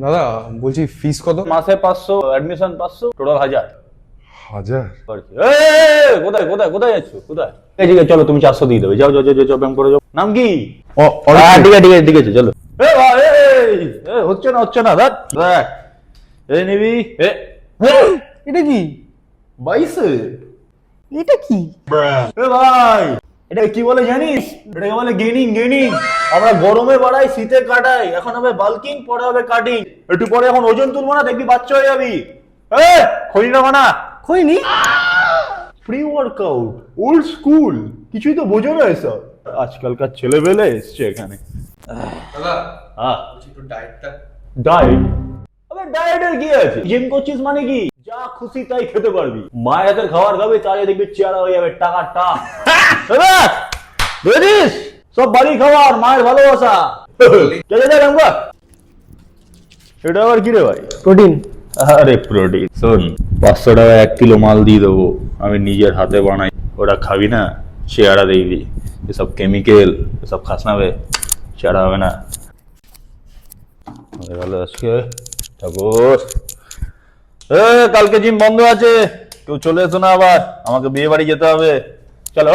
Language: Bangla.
দাদা বলছি ফিস কত? মাসে 500, অ্যাডমিশন 500, টোটাল 1000। 1000? কোথায় কোথায় কোথায় যাচ্ছ? কোথায়? ঠিক আছে চলো, তুমি 400 দিয়ে দেবে। যাও যাও যাও যাও, ব্যায়াম করে যাও। নাম কি? ঠিক আছে ঠিক আছে ঠিক আছে, চলো। ভাই হচ্ছে না দেখ দেখ, এই নিবি। এটা কি? 22। এটা কি? ভাই এটা কি বলে জানিস? এটাকে বলে গেনিং গেনিং। আমরা গরমে বাড়াই, শীতে কাটাই। এখন হবে বাল্কিং, পরে হবে কাটিং। একটু পরে এখন ওজন তুলবো না, দেখবি বাচ্চা হয়ে যাবি। খই না বানা খইনি? প্রি ওয়ার্কআউট, ওল্ড স্কুল, কিছুই তো বোঝো না এসব। আজকালকার ছেলেবেলে এসছে এখানে। দাদা হ্যাঁ, বলছি একটু ডায়েটটা। ডায়েট? আবে ডায়েটের কি আছে? জিম করছিস মানে কি যা খুশি তাই খেতে পারবি। মায়ের হাতের খাবার খাবি, তাহলে দেখবি চেহারা হয়ে যাবে টাকার টাক। বুঝিস? সব বাড়ি খাবার, মায়ের ভালোবাসা। এটা আবার কি রে ভাই? প্রোটিন। আরে প্রোটিন, শোন, 500 টাকা 1 কিলো মাল দিয়ে দেবো, আমি নিজের হাতে বানাই। ওটা খাবি না, চেহারা দেখবি। এসব কেমিক্যাল এসব খাস না বে, চেহারা হবে না। ভালো আজকে ঠাকুর। কালকে জিম বন্ধ আছে, কেউ চলে এসো না আবার, আমাকে বিয়ে বাড়ি যেতে হবে। চলো।